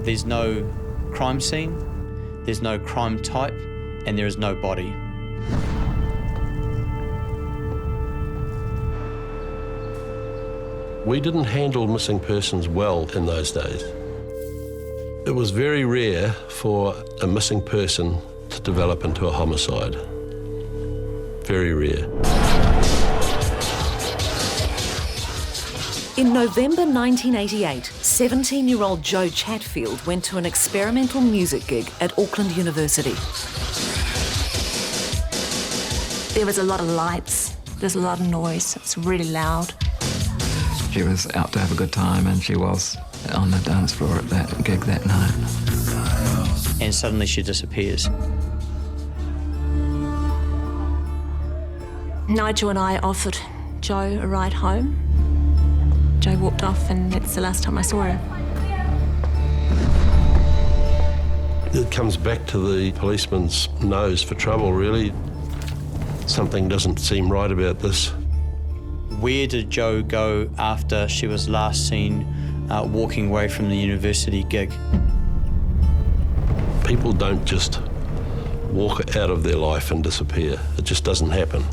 There's no crime scene, there's no crime type, and there is no body. We didn't handle missing persons well in those days. It was very rare for a missing person to develop into a homicide. Very rare. In November 1988, 17-year-old Joe Chatfield went to an experimental music gig at Auckland University. There was a lot of lights, there's a lot of noise, it's really loud. She was out to have a good time, and she was on the dance floor at that gig that night. And suddenly she disappears. Nigel and I offered Joe a ride home. Joe walked off, and that's the last time I saw her. It comes back to the policeman's nose for trouble, really. Something doesn't seem right about this. Where did Joe go after she was last seen walking away from the university gig? People don't just walk out of their life and disappear. It just doesn't happen.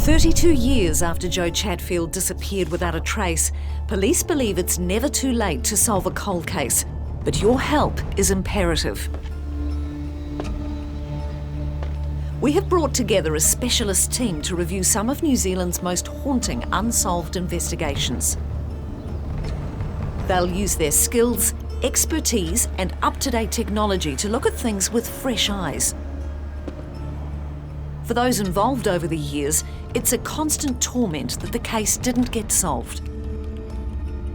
32 years after Joe Chatfield disappeared without a trace, police believe it's never too late to solve a cold case, but your help is imperative. We have brought together a specialist team to review some of New Zealand's most haunting unsolved investigations. They'll use their skills, expertise, and up-to-date technology to look at things with fresh eyes. For those involved over the years, it's a constant torment that the case didn't get solved.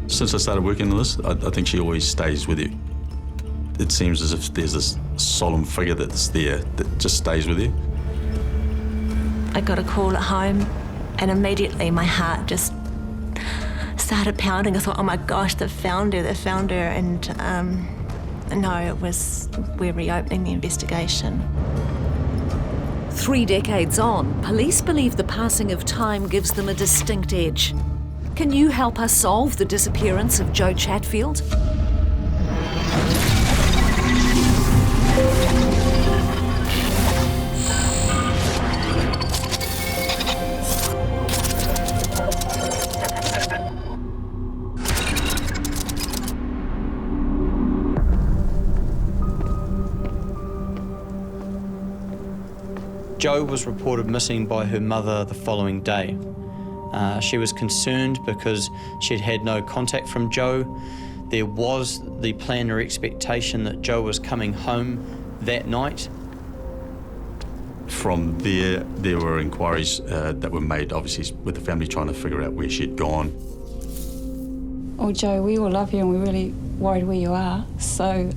Since I started working on this, I think she always stays with you. It seems as if there's this solemn figure that's there that just stays with you. I got a call at home, and immediately my heart just started pounding. I thought, oh my gosh, they found her. And no, we're reopening the investigation. 3 decades on, police believe the passing of time gives them a distinct edge. Can you help us solve the disappearance of Joe Chatfield? Joe was reported missing by her mother the following day. She was concerned because she'd had no contact from Joe. There was the plan or expectation that Joe was coming home that night. From there were inquiries that were made, obviously, with the family trying to figure out where she'd gone. Oh, Joe, we all love you and we're really worried where you are. So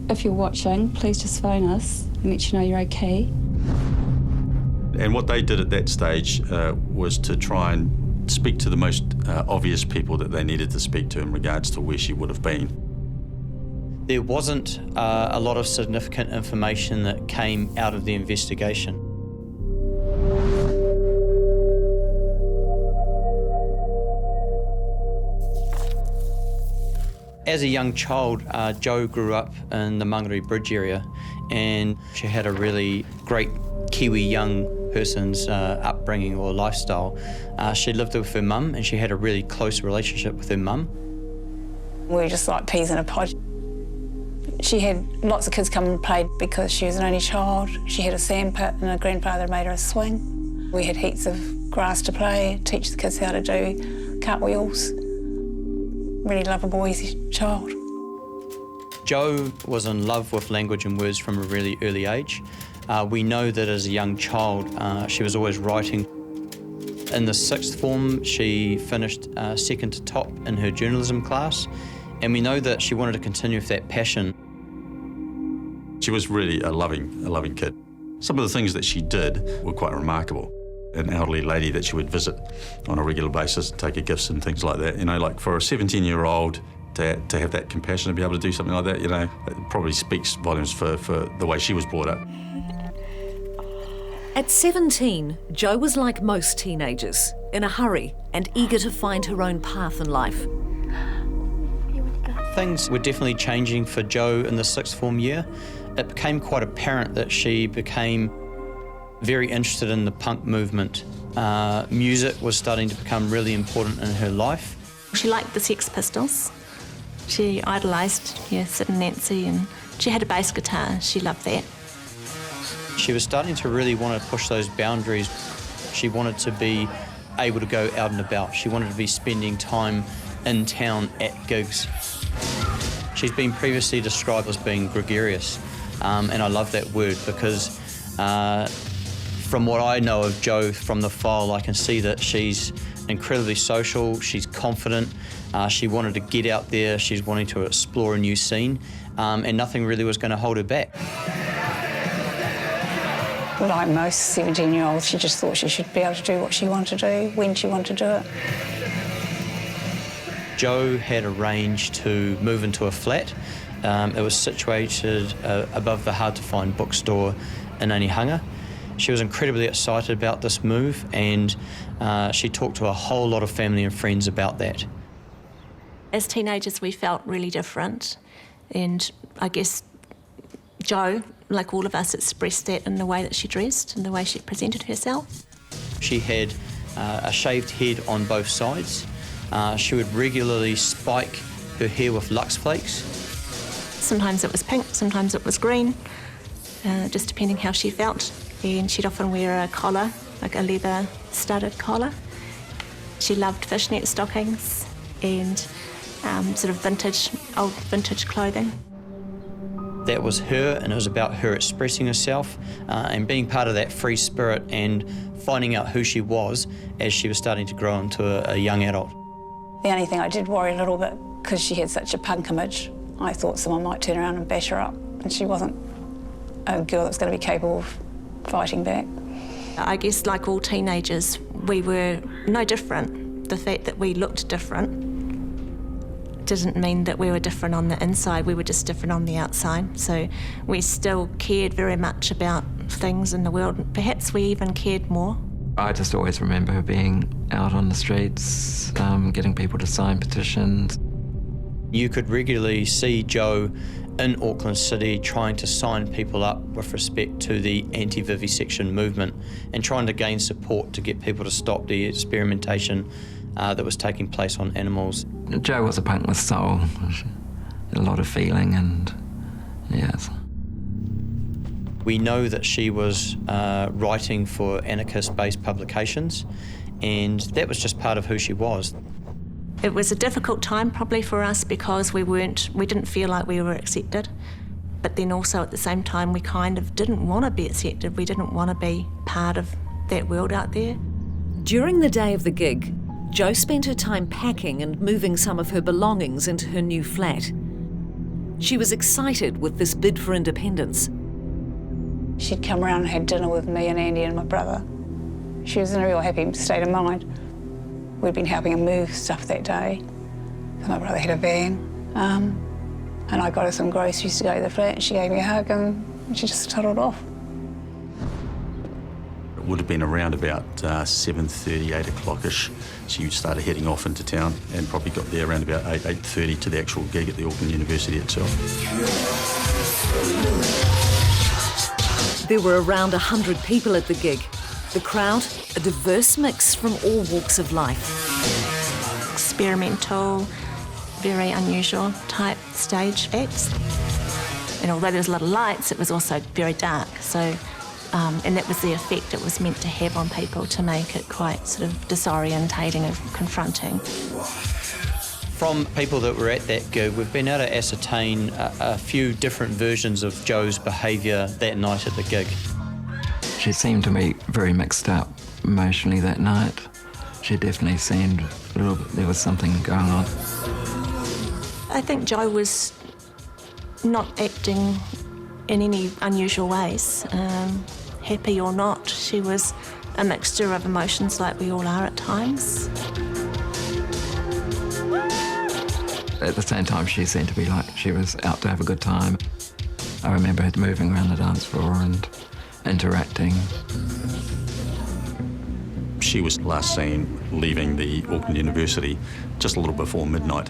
if you're watching, please just phone us and let you know you're okay. And what they did at that stage was to try and speak to the most obvious people that they needed to speak to in regards to where she would have been. There wasn't a lot of significant information that came out of the investigation. As a young child, Joe grew up in the Mangere Bridge area, and she had a really great Kiwi young person's upbringing or lifestyle. She lived with her mum, and she had a really close relationship with her mum. We were just like peas in a pod. She had lots of kids come and play because she was an only child. She had a sandpit and her grandfather made her a swing. We had heaps of grass to play, teach the kids how to do cartwheels. Really lovable, easy child. Joe was in love with language and words from a really early age. We know that as a young child, she was always writing. In the sixth form, she finished second to top in her journalism class, and we know that she wanted to continue with that passion. She was really a loving kid. Some of the things that she did were quite remarkable. An elderly lady that she would visit on a regular basis, take her gifts and things like that. You know, like for a 17-year-old to have that compassion to be able to do something like that, you know, it probably speaks volumes for the way she was brought up. At 17, Jo was like most teenagers, in a hurry and eager to find her own path in life. Things were definitely changing for Jo in the sixth form year. It became quite apparent that she became very interested in the punk movement. Music was starting to become really important in her life. She liked the Sex Pistols. She idolised Sid and Nancy, and she had a bass guitar. She loved that. She was starting to really want to push those boundaries. She wanted to be able to go out and about. She wanted to be spending time in town at gigs. She's been previously described as being gregarious, and I love that word because from what I know of Jo from the file, I can see that she's incredibly social, she's confident, she wanted to get out there, she's wanting to explore a new scene, and nothing really was going to hold her back. Like most 17-year-olds, she just thought she should be able to do what she wanted to do, when she wanted to do it. Jo had arranged to move into a flat. It was situated above the hard-to-find bookstore in Onehunga. She was incredibly excited about this move, and she talked to a whole lot of family and friends about that. As teenagers, we felt really different, and I guess Jo, like all of us, expressed that in the way that she dressed and the way she presented herself. She had a shaved head on both sides. She would regularly spike her hair with Lux Flakes. Sometimes it was pink, sometimes it was green, just depending how she felt. And she'd often wear a collar, like a leather studded collar. She loved fishnet stockings and sort of old vintage clothing. That was her, and it was about her expressing herself and being part of that free spirit and finding out who she was as she was starting to grow into a young adult. The only thing I did worry a little bit, because she had such a punk image, I thought someone might turn around and bash her up, and she wasn't a girl that's going to be capable of fighting back. I guess like all teenagers, we were no different. The fact that we looked different didn't mean that we were different on the inside, we were just different on the outside. So we still cared very much about things in the world. Perhaps we even cared more. I just always remember her being out on the streets, getting people to sign petitions. You could regularly see Jo in Auckland City trying to sign people up with respect to the anti-vivisection movement and trying to gain support to get people to stop the experimentation that was taking place on animals. Jo was a punk with soul, a lot of feeling, and yes. We know that she was writing for anarchist-based publications, and that was just part of who she was. It was a difficult time probably for us because we didn't feel like we were accepted, but then also at the same time we kind of didn't want to be accepted. We didn't want to be part of that world out there. During the day of the gig, Jo spent her time packing and moving some of her belongings into her new flat. She was excited with this bid for independence. She'd come around and had dinner with me and Andy and my brother. She was in a real happy state of mind. We'd been helping her move stuff that day. So my brother had a van, and I got her some groceries to go to the flat, and she gave me a hug, and she just toddled off. It would have been around about 7:30, 8 o'clock-ish. She started heading off into town and probably got there around about 8:30 to the actual gig at the Auckland University itself. There were around 100 people at the gig. The crowd, a diverse mix from all walks of life. Experimental, very unusual type stage acts. And although there was a lot of lights, it was also very dark. So, and that was the effect it was meant to have on people, to make it quite sort of disorientating and confronting. From people that were at that gig, we've been able to ascertain a few different versions of Jo's behaviour that night at the gig. She seemed to me very mixed up emotionally that night. She definitely seemed a little bit, there was something going on. I think Jo was not acting in any unusual ways. Happy or not, she was a mixture of emotions like we all are at times. At the same time, she seemed to be like she was out to have a good time. I remember her moving around the dance floor and interacting. She was last seen leaving the Auckland University just a little before midnight.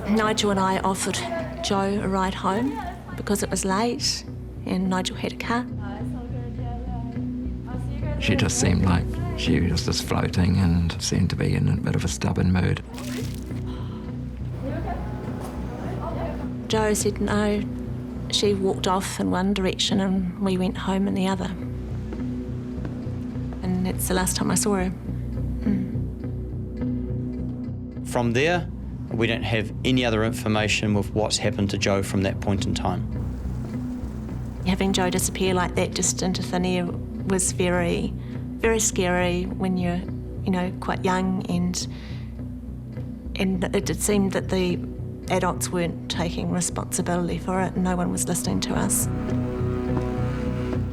Nigel and I offered Joe a ride home because it was late and Nigel had a car. She just seemed like she was just floating and seemed to be in a bit of a stubborn mood. Joe said no. She walked off in one direction and we went home in the other. And that's the last time I saw her. From there, we don't have any other information with what's happened to Joe from that point in time. Having Joe disappear like that just into thin air was very, very scary when you're, quite young, and it seemed that the adults weren't taking responsibility for it and no one was listening to us.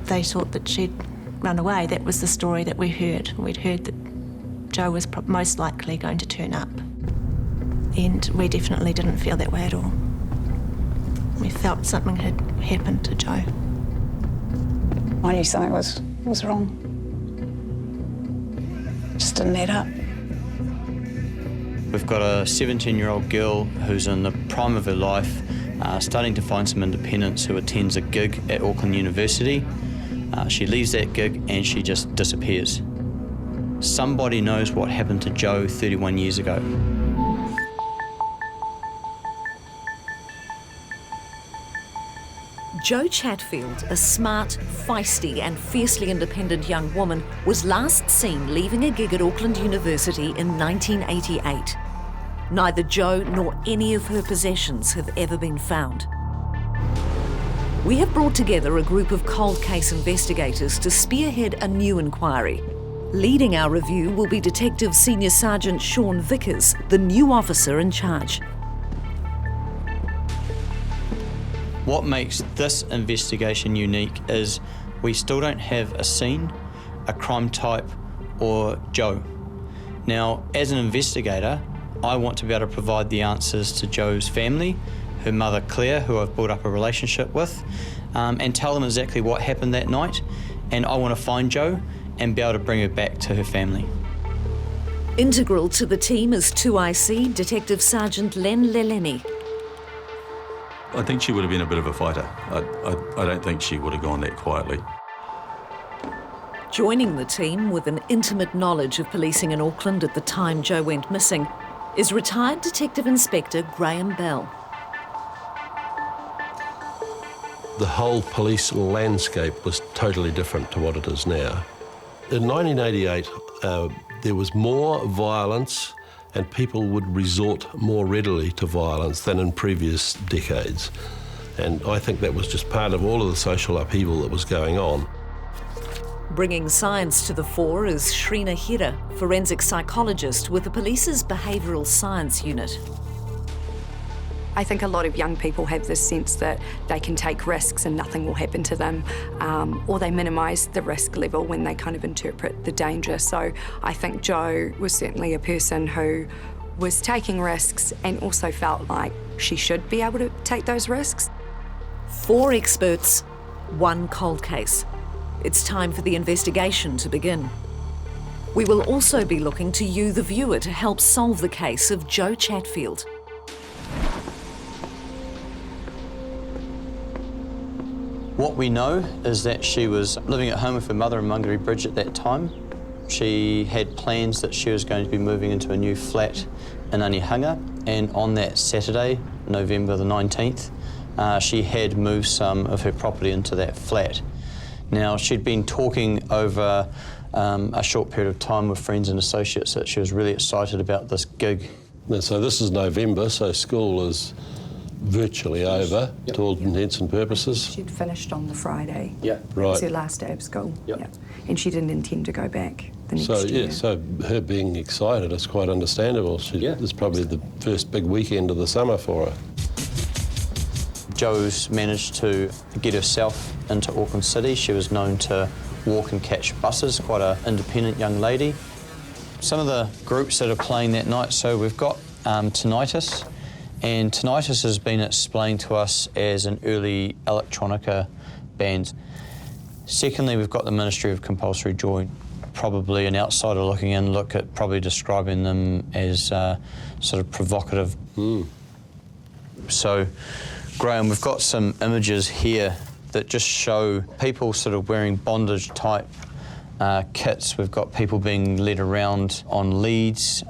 They thought that she'd run away. That was the story that we heard. We'd heard that Joe was most likely going to turn up. And we definitely didn't feel that way at all. We felt something had happened to Joe. I knew something was wrong. Just didn't add up. We've got a 17-year-old girl who's in the prime of her life, starting to find some independence, who attends a gig at Auckland University. She leaves that gig and she just disappears. Somebody knows what happened to Joe 31 years ago. Joe Chatfield, a smart, feisty and fiercely independent young woman, was last seen leaving a gig at Auckland University in 1988. Neither Joe nor any of her possessions have ever been found. We have brought together a group of cold case investigators to spearhead a new inquiry. Leading our review will be Detective Senior Sergeant Sean Vickers, the new officer in charge. What makes this investigation unique is we still don't have a scene, a crime type, or Joe. Now, as an investigator, I want to be able to provide the answers to Joe's family, her mother Claire, who I've built up a relationship with, and tell them exactly what happened that night. And I want to find Joe and be able to bring her back to her family. Integral to the team is 2IC Detective Sergeant Len Leleni. I think she would have been a bit of a fighter. I don't think she would have gone that quietly. Joining the team with an intimate knowledge of policing in Auckland at the time Joe went missing is retired Detective Inspector Graham Bell. The whole police landscape was totally different to what it is now. In 1988, there was more violence and people would resort more readily to violence than in previous decades. And I think that was just part of all of the social upheaval that was going on. Bringing science to the fore is Shrina Hira, forensic psychologist with the police's behavioural science unit. I think a lot of young people have this sense that they can take risks and nothing will happen to them, or they minimise the risk level when they kind of interpret the danger. So I think Joe was certainly a person who was taking risks and also felt like she should be able to take those risks. 4 experts, 1 cold case. It's time for the investigation to begin. We will also be looking to you, the viewer, to help solve the case of Joe Chatfield. What we know is that she was living at home with her mother in Mangere Bridge at that time. She had plans that she was going to be moving into a new flat in Anihanga, and on that Saturday, November the 19th, she had moved some of her property into that flat. Now, she'd been talking over a short period of time with friends and associates that she was really excited about this gig. So this is November, so school is virtually over to all intents and purposes. She'd finished on the Friday. Yeah. Right. It was her last day of school. Yep. Yeah. And she didn't intend to go back the next year. So her being excited is quite understandable. It's probably the first big weekend of the summer for her. Joe's managed to get herself into Auckland City. She was known to walk and catch buses, quite an independent young lady. Some of the groups that are playing that night, so we've got Tinnitus, and Tinnitus has been explained to us as an early electronica band. Secondly, we've got the Ministry of Compulsory Joy. Probably an outsider looking in, probably describing them as sort of provocative. So, Graham, we've got some images here that just show people sort of wearing bondage-type kits. We've got people being led around on leads.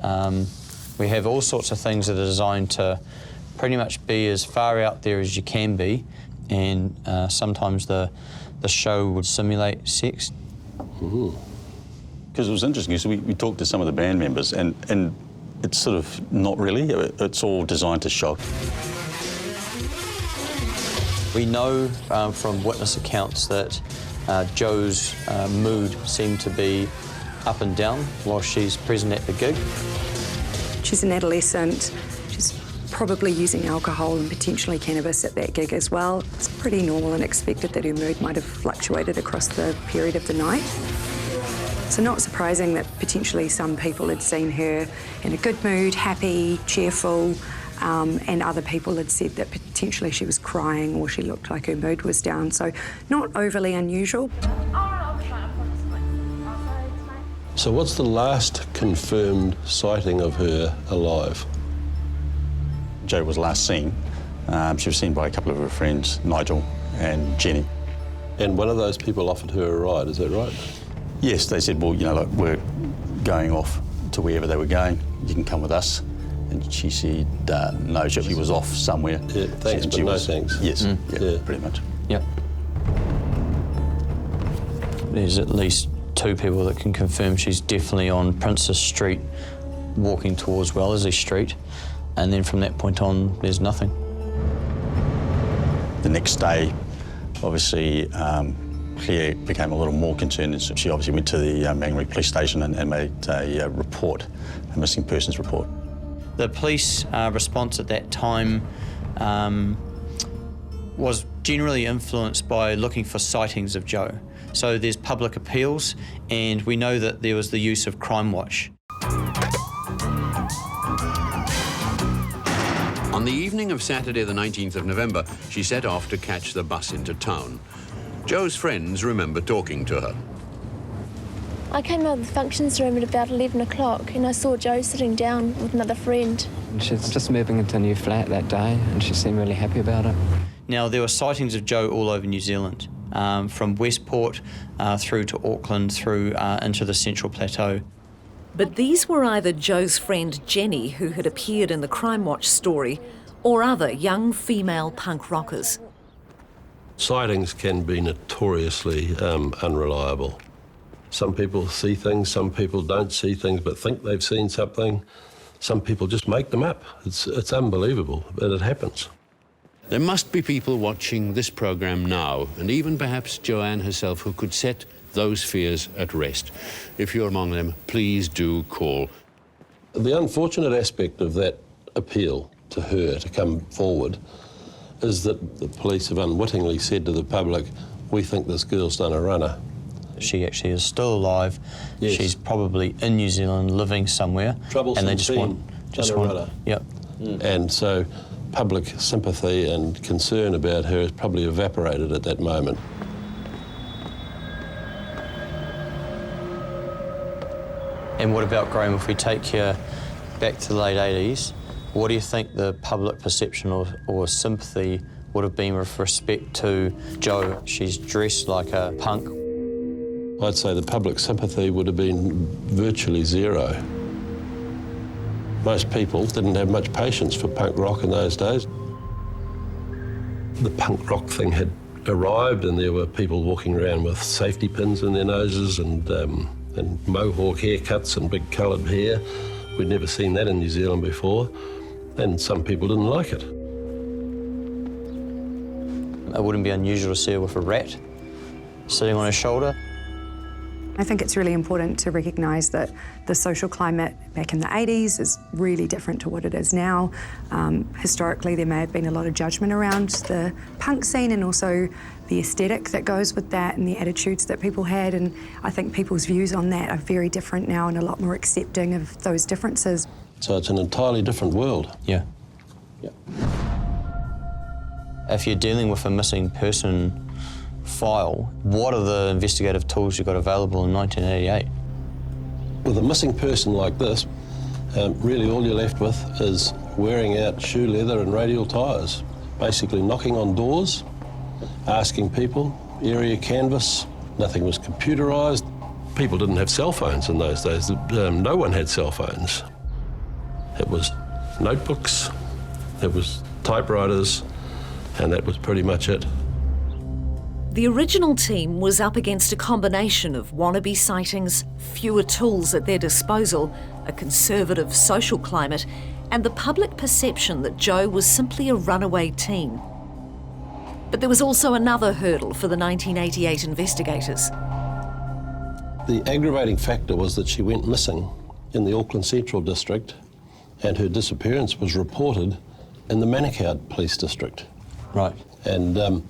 We have all sorts of things that are designed to pretty much be as far out there as you can be, and sometimes the show would simulate sex. Because it was interesting, so we talked to some of the band members, and it's sort of not really. It's all designed to shock. We know from witness accounts that Joe's mood seemed to be up and down while she's present at the gig. She's an adolescent. She's probably using alcohol and potentially cannabis at that gig as well. It's pretty normal and expected that her mood might have fluctuated across the period of the night. So not surprising that potentially some people had seen her in a good mood, happy, cheerful, and other people had said that potentially she was crying or she looked like her mood was down. So not overly unusual. So what's the last confirmed sighting of her alive? Jo was last seen. She was seen by a couple of her friends, Nigel and Jenny. And one of those people offered her a ride, is that right? Yes, they said, well, you know, look, we're going off to wherever they were going. You can come with us. And she said, no, she was off somewhere. Yeah, thanks, but no thanks. Yes, yeah, pretty much. Yep. There's at least 2 people that can confirm she's definitely on Princess Street, walking towards Wellesley Street, and then from that point on, there's nothing. The next day, obviously, Claire became a little more concerned, and so she obviously went to the Mangere police station and made a report, a missing persons report. The police response at that time was generally influenced by looking for sightings of Jo. So there's public appeals, and we know that there was the use of Crime Watch. On the evening of Saturday the 19th of November, she set off to catch the bus into town. Jo's friends remember talking to her. I came out of the functions room at about 11 o'clock and I saw Jo sitting down with another friend. She's just moving into a new flat that day and she seemed really happy about it. Now, there were sightings of Jo all over New Zealand, from Westport through to Auckland, through into the Central Plateau. But these were either Jo's friend Jenny, who had appeared in the Crime Watch story, or other young female punk rockers. Sightings can be notoriously unreliable. Some people see things, some people don't see things but think they've seen something. Some people just make them up. It's unbelievable, but it happens. There must be people watching this programme now, and even perhaps Joanne herself, who could set those fears at rest. If you're among them, please do call. The unfortunate aspect of that appeal to her to come forward is that the police have unwittingly said to the public, we think this girl's done a runner. She actually is still alive. Yes. She's probably in New Zealand, living somewhere. Troublesome, and they just want. Yep. And so public sympathy and concern about her has probably evaporated at that moment. And what about, Graham, if we take you back to the late 80s, what do you think the public perception or sympathy would have been with respect to Jo? She's dressed like a punk. I'd say the public sympathy would have been virtually zero. Most people didn't have much patience for punk rock in those days. The punk rock thing had arrived and there were people walking around with safety pins in their noses and mohawk haircuts and big coloured hair. We'd never seen that in New Zealand before, and some people didn't like it. It wouldn't be unusual to see her with a rat sitting on her shoulder. I think it's really important to recognise that the social climate back in the 80s is really different to what it is now. Historically, there may have been a lot of judgment around the punk scene and also the aesthetic that goes with that and the attitudes that people had, and I think people's views on that are very different now and a lot more accepting of those differences. So it's an entirely different world. Yeah. If you're dealing with a missing person file, what are the investigative tools you got available in 1988? With a missing person like this, really all you're left with is wearing out shoe leather and radial tyres, basically knocking on doors, asking people, area canvass. Nothing was computerised. People didn't have cell phones in those days. No one had cell phones. It was notebooks, it was typewriters, and that was pretty much it. The original team was up against a combination of wannabe sightings, fewer tools at their disposal, a conservative social climate, and the public perception that Joe was simply a runaway teen. But there was also another hurdle for the 1988 investigators. The aggravating factor was that she went missing in the Auckland Central District, and her disappearance was reported in the Manukau Police District. Right. And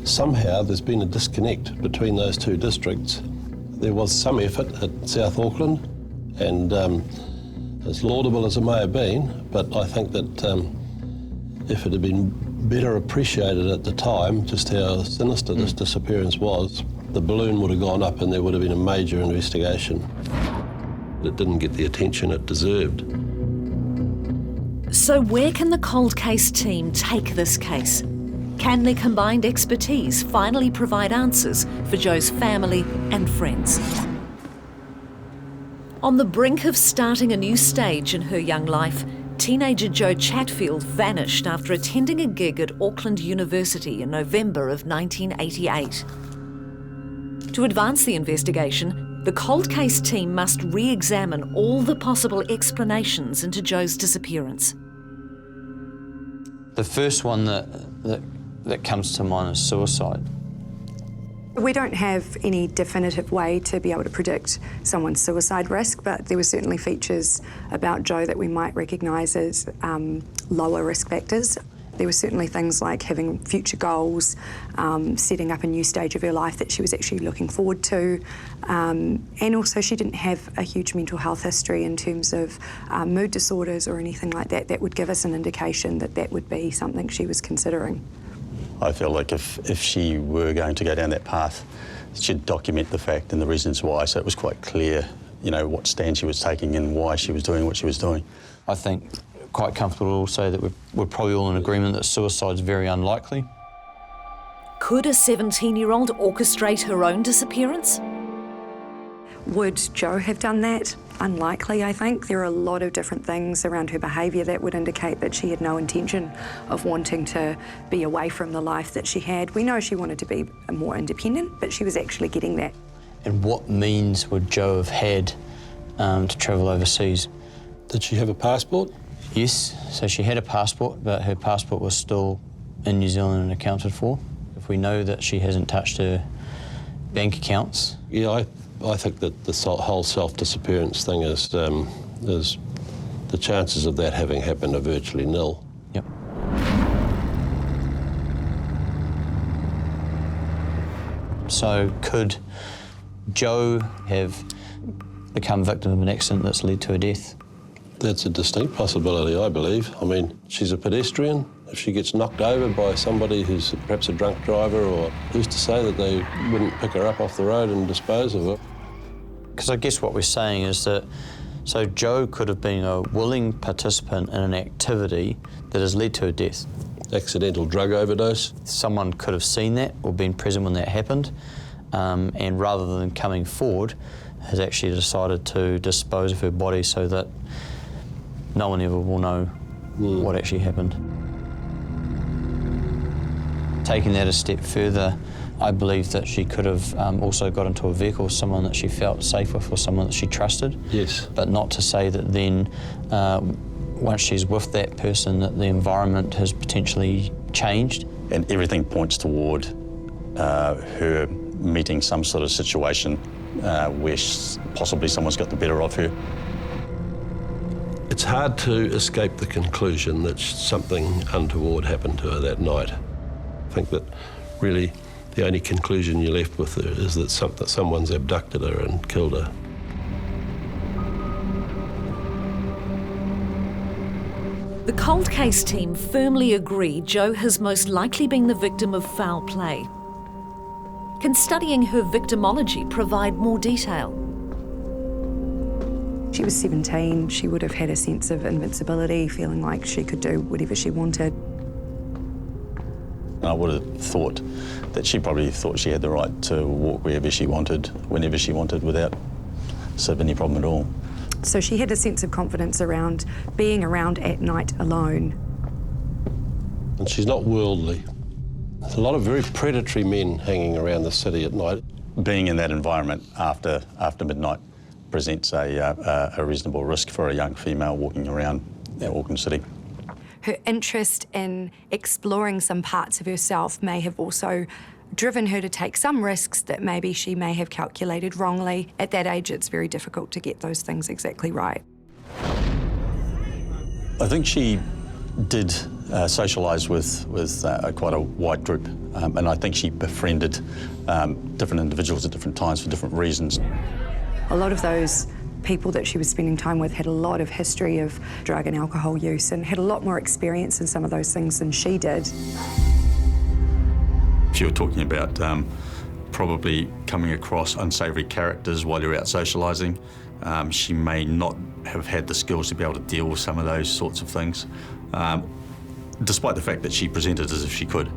somehow there's been a disconnect between those two districts. There was some effort at South Auckland, and as laudable as it may have been, but I think that if it had been better appreciated at the time just how sinister this disappearance was, the balloon would have gone up and there would have been a major investigation. It didn't get the attention it deserved. So where can the cold case team take this case? Can their combined expertise finally provide answers for Joe's family and friends? On the brink of starting a new stage in her young life, teenager Joe Chatfield vanished after attending a gig at Auckland University in November of 1988. To advance the investigation, the cold case team must re-examine all the possible explanations into Joe's disappearance. The first one that comes to mind is suicide. We don't have any definitive way to be able to predict someone's suicide risk, but there were certainly features about Joe that we might recognise as lower risk factors. There were certainly things like having future goals, setting up a new stage of her life that she was actually looking forward to, and also she didn't have a huge mental health history in terms of mood disorders or anything like that. That would give us an indication that that would be something she was considering. I feel like if she were going to go down that path, she'd document the fact and the reasons why, so it was quite clear, you know, what stand she was taking and why she was doing what she was doing. I think quite comfortable to say that we're probably all in agreement that suicide's very unlikely. Could a 17-year-old orchestrate her own disappearance? Would Joe have done that? Unlikely, I think. There are a lot of different things around her behaviour that would indicate that she had no intention of wanting to be away from the life that she had. We know she wanted to be more independent, but she was actually getting that. And what means would Joe have had to travel overseas? Did she have a passport? Yes, so she had a passport, but her passport was still in New Zealand and accounted for. If we know that she hasn't touched her bank accounts. Yeah, I think that the whole self-disappearance thing is the chances of that having happened are virtually nil. Yep. So could Joe have become victim of an accident that's led to her death? That's a distinct possibility, I believe. I mean, she's a pedestrian. If she gets knocked over by somebody who's perhaps a drunk driver, or who's to say that they wouldn't pick her up off the road and dispose of her? Because I guess what we're saying is that, so Joe could have been a willing participant in an activity that has led to her death. Accidental drug overdose. Someone could have seen that or been present when that happened, and rather than coming forward, has actually decided to dispose of her body so that no one ever will know what actually happened. Taking that a step further, I believe that she could have also got into a vehicle with someone that she felt safe with or someone that she trusted. Yes. But not to say that then, once she's with that person, that the environment has potentially changed. And everything points toward her meeting some sort of situation where possibly someone's got the better of her. It's hard to escape the conclusion that something untoward happened to her that night. I think that really the only conclusion you're left with is that someone's abducted her and killed her. The cold case team firmly agree Joe has most likely been the victim of foul play. Can studying her victimology provide more detail? She was 17, she would have had a sense of invincibility, feeling like she could do whatever she wanted. I would have thought that she probably thought she had the right to walk wherever she wanted, whenever she wanted, without sort of any problem at all. So she had a sense of confidence around being around at night alone. And she's not worldly. There's a lot of very predatory men hanging around the city at night. Being in that environment after midnight presents a reasonable risk for a young female walking around Auckland City. Her interest in exploring some parts of herself may have also driven her to take some risks that maybe she may have calculated wrongly. At that age, it's very difficult to get those things exactly right. I think she did socialise with quite a wide group, and I think she befriended different individuals at different times for different reasons. A lot of those people that she was spending time with had a lot of history of drug and alcohol use and had a lot more experience in some of those things than she did. If you were talking about probably coming across unsavoury characters while you're out socialising, she may not have had the skills to be able to deal with some of those sorts of things, despite the fact that she presented as if she could.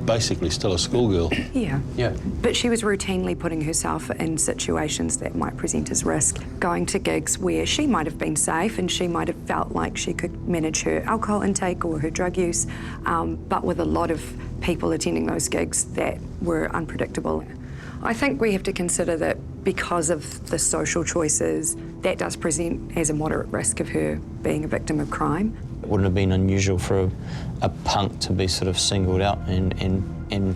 Basically still a schoolgirl. Yeah. Yeah. But she was routinely putting herself in situations that might present as risk, going to gigs where she might have been safe and she might have felt like she could manage her alcohol intake or her drug use, but with a lot of people attending those gigs that were unpredictable. I think we have to consider that because of the social choices, that does present as a moderate risk of her being a victim of crime. It wouldn't have been unusual for a punk to be sort of singled out and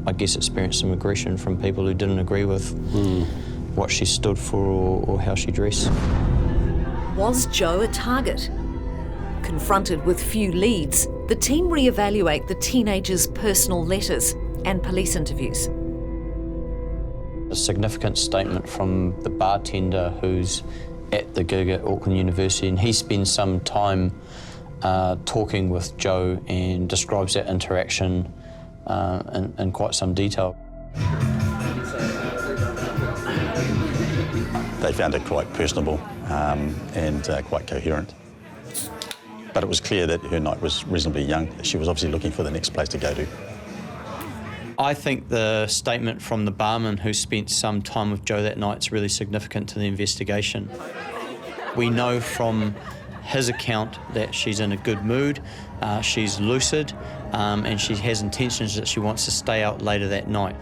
I guess experience some aggression from people who didn't agree with what she stood for or how she dressed. Was Joe a target? Confronted with few leads, the team re-evaluate the teenager's personal letters and police interviews. A significant statement from the bartender who's at the gig at Auckland University, and he spends some time talking with Joe and describes that interaction in quite some detail. They found it quite personable and quite coherent. But it was clear that her night was reasonably young. She was obviously looking for the next place to go to. I think the statement from the barman who spent some time with Joe that night is really significant to the investigation. We know from his account that she's in a good mood, she's lucid, and she has intentions that she wants to stay out later that night.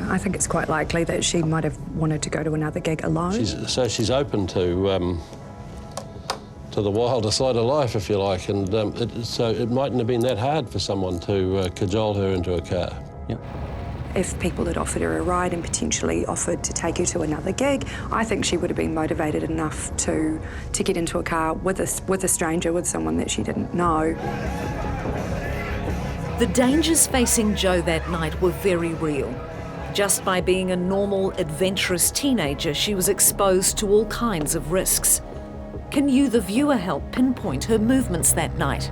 I think it's quite likely that she might have wanted to go to another gig alone. She's open to the wilder side of life, if you like, and so it mightn't have been that hard for someone to cajole her into a car. Yep. If people had offered her a ride and potentially offered to take her to another gig, I think she would have been motivated enough to get into a car with a stranger, with someone that she didn't know. The dangers facing Joe that night were very real. Just by being a normal, adventurous teenager, she was exposed to all kinds of risks. Can you, the viewer, help pinpoint her movements that night?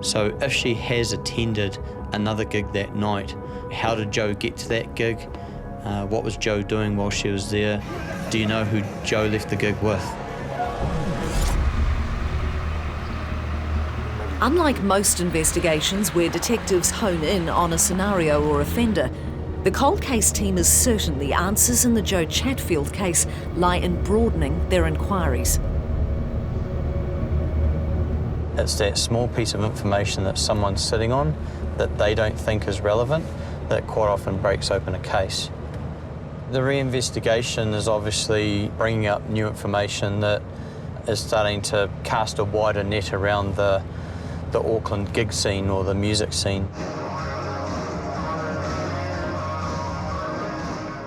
So if she has attended another gig that night, how did Joe get to that gig? What was Joe doing while she was there? Do you know who Joe left the gig with? Unlike most investigations where detectives hone in on a scenario or offender, the cold case team is certain the answers in the Joe Chatfield case lie in broadening their inquiries. It's that small piece of information that someone's sitting on that they don't think is relevant that quite often breaks open a case. The reinvestigation is obviously bringing up new information that is starting to cast a wider net around the Auckland gig scene or the music scene.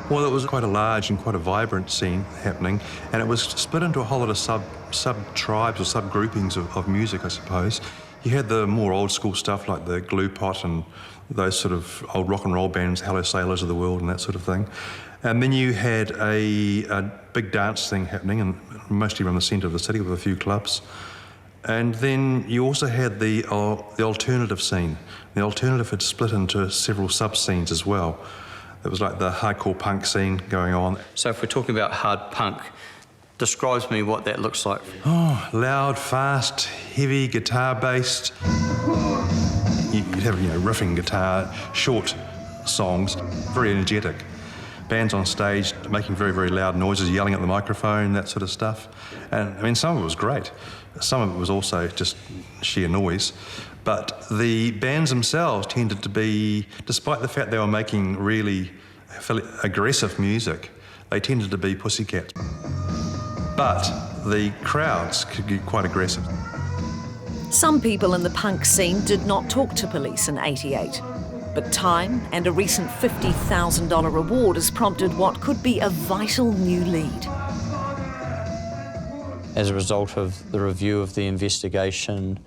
Well, it was quite a large and quite a vibrant scene happening, and it was split into a whole lot of sub-tribes or sub-groupings of music, I suppose. You had the more old-school stuff like the Glue Pot and those sort of old rock and roll bands, Hello Sailors of the World and that sort of thing. And then you had a big dance thing happening, and mostly around the centre of the city with a few clubs. And then you also had the alternative scene. The alternative had split into several sub-scenes as well. It was like the hardcore punk scene going on. So if we're talking about hard punk, describe to me what that looks like. Oh, loud, fast, heavy, guitar-based. You'd have, riffing guitar, short songs, very energetic. Bands on stage making very, very loud noises, yelling at the microphone, that sort of stuff. And, I mean, some of it was great. Some of it was also just sheer noise. But the bands themselves tended to be, despite the fact they were making really aggressive music, they tended to be pussycats. But the crowds could get quite aggressive. Some people in the punk scene did not talk to police in '88. But time and a recent $50,000 reward has prompted what could be a vital new lead. As a result of the review of the investigation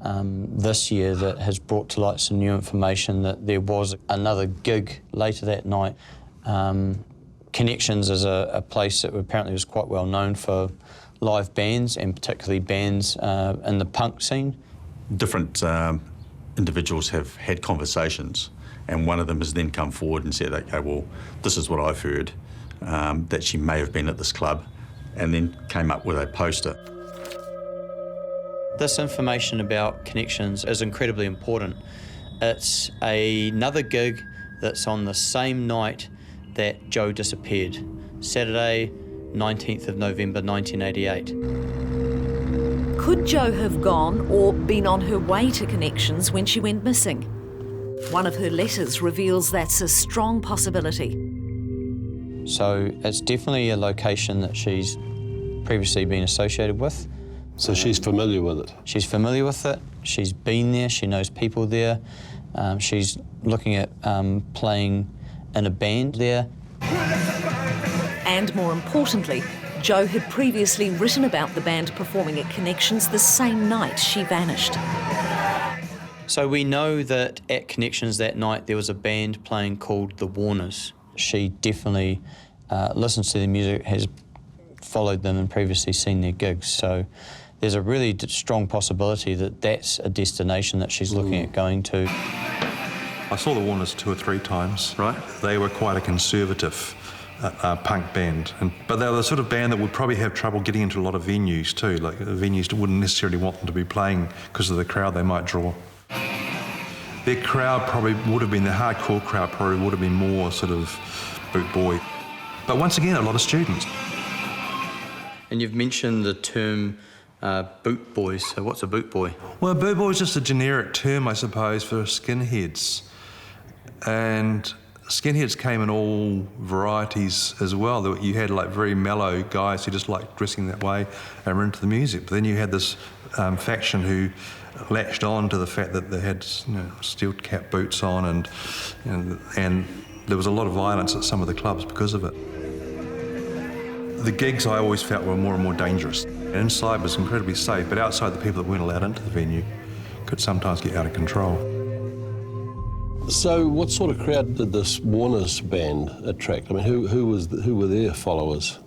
this year that has brought to light some new information that there was another gig later that night. Connections is a place that apparently was quite well known for live bands, and particularly bands in the punk scene. Different individuals have had conversations, and one of them has then come forward and said, okay, well, this is what I've heard, that she may have been at this club, and then came up with a poster. This information about Connections is incredibly important. It's another gig that's on the same night that Joe disappeared, Saturday, 19th of November 1988. Could Joe have gone or been on her way to Connections when she went missing? One of her letters reveals that's a strong possibility. So it's definitely a location that she's previously been associated with. So she's familiar with it? She's familiar with it. She's been there. She knows people there. She's looking at playing in a band there. And more importantly, Joe had previously written about the band performing at Connections the same night she vanished. So we know that at Connections that night there was a band playing called The Warners. She definitely listens to their music, has followed them and previously seen their gigs. So there's a really strong possibility that that's a destination that she's looking at going to. I saw the Warners 2 or 3 times. Right. They were quite a conservative punk band, but they were the sort of band that would probably have trouble getting into a lot of venues too. Like venues wouldn't necessarily want them to be playing because of the crowd they might draw. Their crowd probably would have been, the hardcore crowd probably would have been more sort of boot boy. But once again, a lot of students. And you've mentioned the term boot boys. So what's a boot boy? Well, a boot boy is just a generic term, I suppose, for skinheads. And skinheads came in all varieties as well. You had like very mellow guys who just liked dressing that way and were into the music. But then you had this faction who latched on to the fact that they had steel cap boots on, and there was a lot of violence at some of the clubs because of it. The gigs I always felt were more and more dangerous. Inside was incredibly safe, but outside the people that weren't allowed into the venue could sometimes get out of control. So what sort of crowd did this Warners band attract? I mean, who were their followers?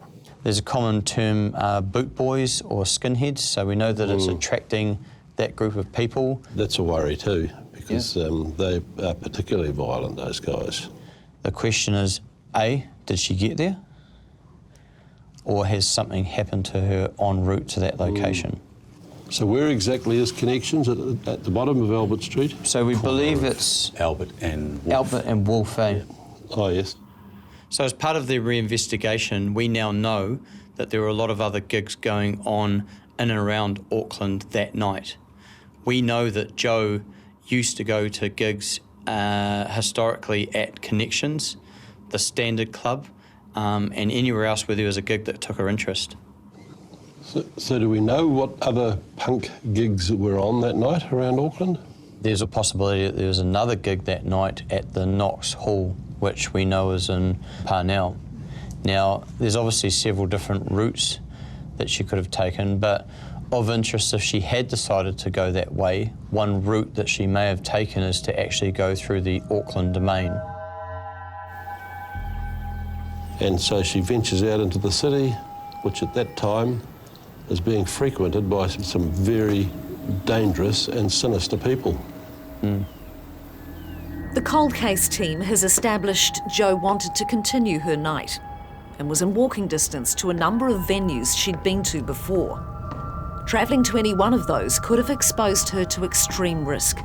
There's a common term, boot boys or skinheads, so we know that it's attracting that group of people. That's a worry too, because they are particularly violent, those guys. The question is, A, did she get there? Or has something happened to her en route to that location? So where exactly is Connections? At the bottom of Albert Street? So we believe it's Albert and Wolf. Albert and Wolf, eh? Oh, yes. So as part of the reinvestigation, we now know that there were a lot of other gigs going on in and around Auckland that night. We know that Joe used to go to gigs historically at Connections, the Standard Club, and anywhere else where there was a gig that took her interest. So do we know what other punk gigs were on that night around Auckland? There's a possibility that there was another gig that night at the Knox Hall, which we know is in Parnell. Now, there's obviously several different routes that she could have taken, but of interest, if she had decided to go that way, one route that she may have taken is to actually go through the Auckland domain. And so she ventures out into the city, which at that time is being frequented by some very dangerous and sinister people. The The cold case team has established Jo wanted to continue her night and was in walking distance to a number of venues she'd been to before. Travelling to any one of those could have exposed her to extreme risk.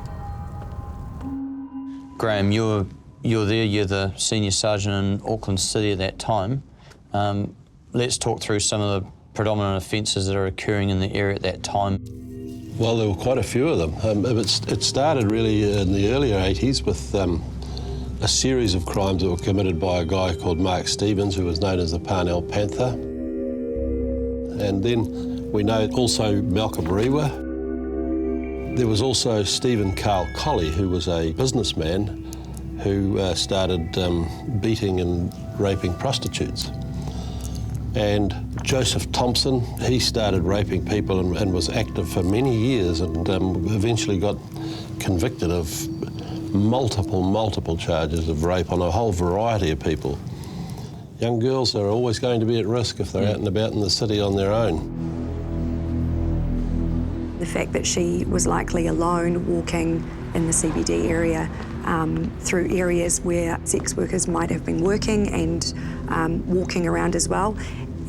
Graham, you're there, you're the senior sergeant in Auckland City at that time. Let's talk through some of the predominant offences that are occurring in the area at that time. Well, there were quite a few of them. It started really in the earlier 80s with a series of crimes that were committed by a guy called Mark Stevens, who was known as the Parnell Panther. And then we know also Malcolm Rewa. There was also Stephen Carl Colley, who was a businessman who started beating and raping prostitutes. And Joseph Thompson, he started raping people and was active for many years and eventually got convicted of multiple charges of rape on a whole variety of people. Young girls are always going to be at risk if they're out and about in the city on their own. The fact that she was likely alone walking in the CBD area through areas where sex workers might have been working and walking around as well,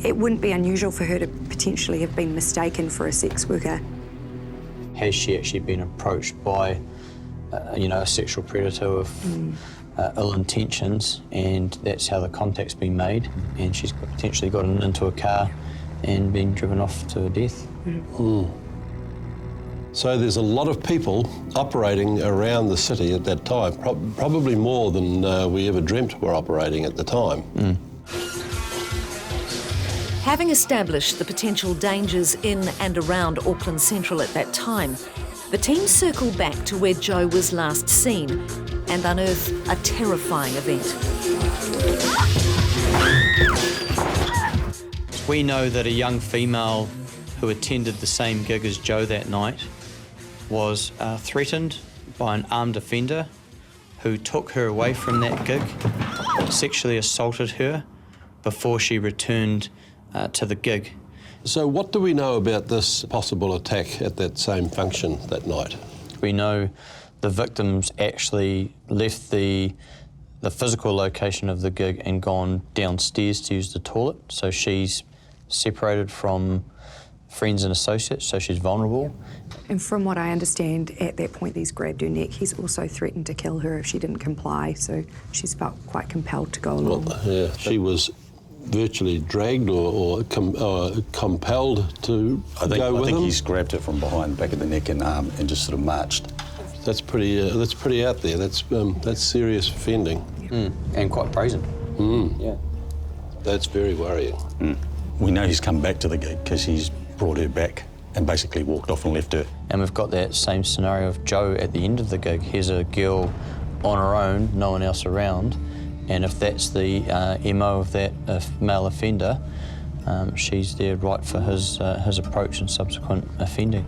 it wouldn't be unusual for her to potentially have been mistaken for a sex worker. Has she actually been approached by, a sexual predator with ill intentions, and that's how the contact's been made, and she's potentially gotten into a car and been driven off to her death? So there's a lot of people operating around the city at that time, probably more than we ever dreamt were operating at the time. Having established the potential dangers in and around Auckland Central at that time, the team circled back to where Jo was last seen and unearthed a terrifying event. We know that a young female who attended the same gig as Jo that night was threatened by an armed offender who took her away from that gig, sexually assaulted her before she returned to the gig. So what do we know about this possible attack at that same function that night? We know the victims actually left the physical location of the gig and gone downstairs to use the toilet, so she's separated from friends and associates, so she's vulnerable. And from what I understand, at that point he's grabbed her neck. He's also threatened to kill her if she didn't comply, so she's felt quite compelled to go along. Well, yeah, she was virtually dragged or compelled to go with him. I think he's grabbed her from behind, back of the neck and arm, and just sort of marched. That's pretty out there. That's serious offending. And quite brazen. Yeah. That's very worrying. We know he's come back to the gig because he's brought her back and basically walked off and left her. And we've got that same scenario of Jo at the end of the gig. Here's a girl on her own, no one else around, and if that's the MO of that male offender, she's there right for his approach and subsequent offending.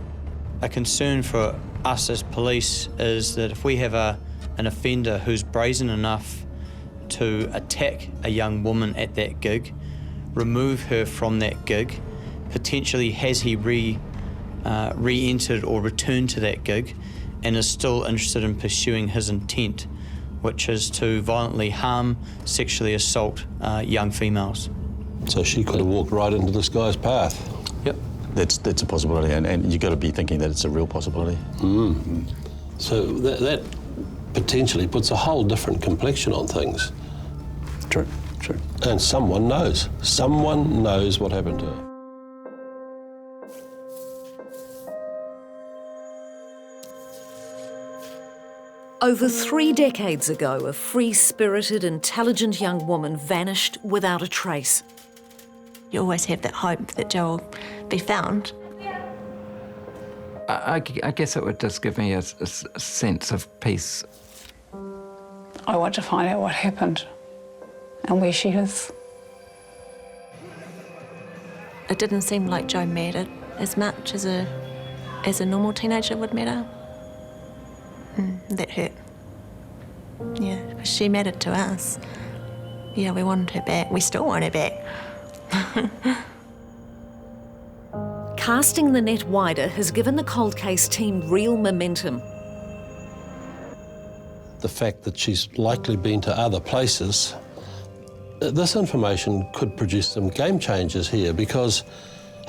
A concern for us as police is that if we have an offender who's brazen enough to attack a young woman at that gig, remove her from that gig, potentially has he re-entered or returned to that gig and is still interested in pursuing his intent, which is to violently harm, sexually assault young females. So she could have walked right into this guy's path. Yep. That's a possibility, and you've got to be thinking that it's a real possibility. So that potentially puts a whole different complexion on things. True. And someone knows. Someone knows what happened to her. Over 3 decades ago, a free-spirited, intelligent young woman vanished without a trace. You always have that hope that Jo will be found. I guess it would just give me a sense of peace. I want to find out what happened and where she is. It didn't seem like Jo mattered as much as a normal teenager would matter. That hurt. Yeah, because she mattered to us. Yeah, we wanted her back. We still want her back. Casting the net wider has given the cold case team real momentum. the fact that she's likely been to other places, this information could produce some game changers here, because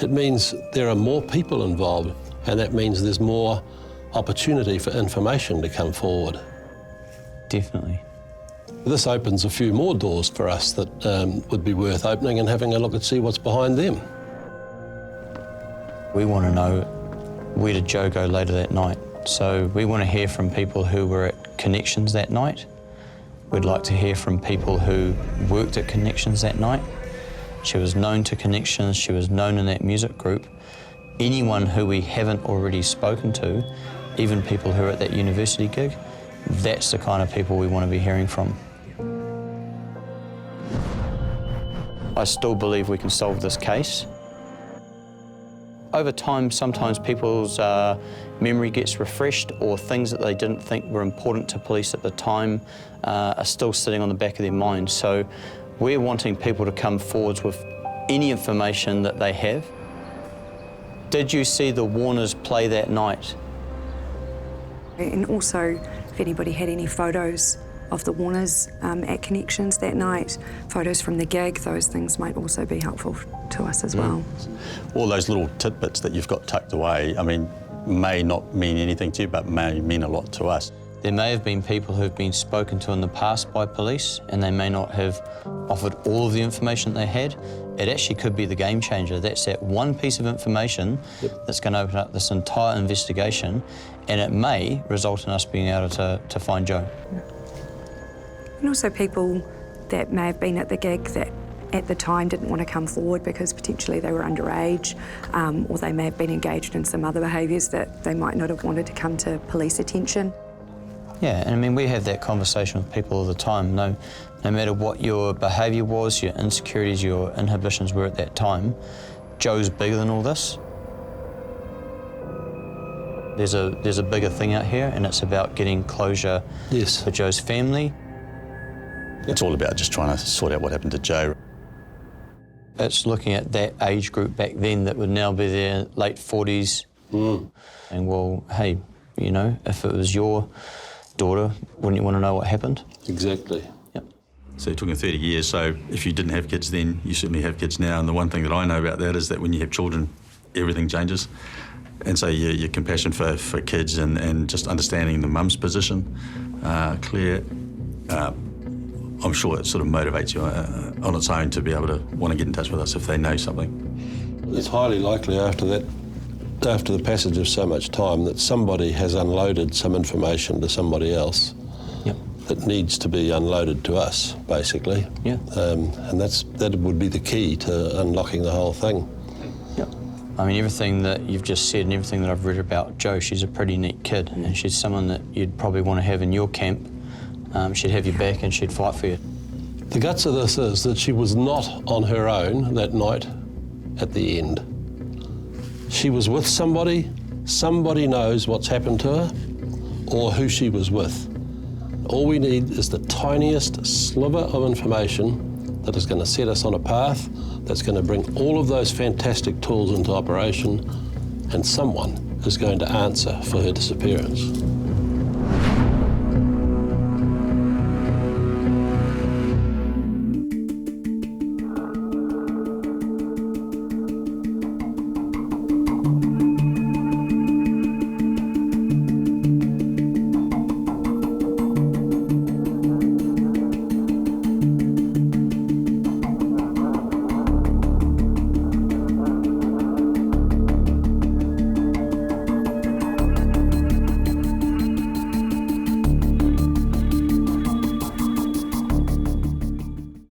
it means there are more people involved, and that means there's more opportunity for information to come forward. Definitely. This opens a few more doors for us that would be worth opening and having a look and see what's behind them. We want to know, where did Joe go later that night? So we want to hear from people who were at Connections that night. We'd like to hear from people who worked at Connections that night. She was known to Connections, she was known in that music group. Anyone who we haven't already spoken to, even people who are at that university gig, that's the kind of people we want to be hearing from. I still believe we can solve this case. Over time, sometimes people's memory gets refreshed, or things that they didn't think were important to police at the time are still sitting on the back of their mind. So we're wanting people to come forwards with any information that they have. Did you see the Warners play that night? And also, if anybody had any photos of the Warners at Connections that night, photos from the gig, those things might also be helpful to us as well. All those little tidbits that you've got tucked away, I mean, may not mean anything to you, but may mean a lot to us. There may have been people who've been spoken to in the past by police, and they may not have offered all of the information they had. It actually could be the game changer. That's that one piece of information that's going to open up this entire investigation, and it may result in us being able to find Joe. And also people that may have been at the gig that at the time didn't want to come forward because potentially they were underage, or they may have been engaged in some other behaviours that they might not have wanted to come to police attention. Yeah, and I mean, we have that conversation with people all the time. No matter what your behaviour was, your insecurities, your inhibitions were at that time, Joe's bigger than all this. There's a bigger thing out here, and it's about getting closure for Joe's family. It's all about just trying to sort out what happened to Joe. It's looking at that age group back then that would now be their late 40s. And well, hey, you know, if it was your daughter, wouldn't you want to know what happened? Exactly. Yep. So you're talking 30 years, so if you didn't have kids then, you certainly have kids now. And the one thing that I know about that is that when you have children, everything changes. And so your compassion for kids and just understanding the mum's position, Claire, I'm sure it sort of motivates you on its own to be able to want to get in touch with us if they know something. It's highly likely after the passage of so much time that somebody has unloaded some information to somebody else that needs to be unloaded to us, basically. Yeah. And that would be the key to unlocking the whole thing. Yeah. I mean, everything that you've just said and everything that I've read about Jo, she's a pretty neat kid, and she's someone that you'd probably want to have in your camp. She'd have your back and she'd fight for you. The guts of this is that she was not on her own that night at the end. She was with somebody. Somebody knows what's happened to her or who she was with. All we need is the tiniest sliver of information that is going to set us on a path, that's going to bring all of those fantastic tools into operation, and someone is going to answer for her disappearance.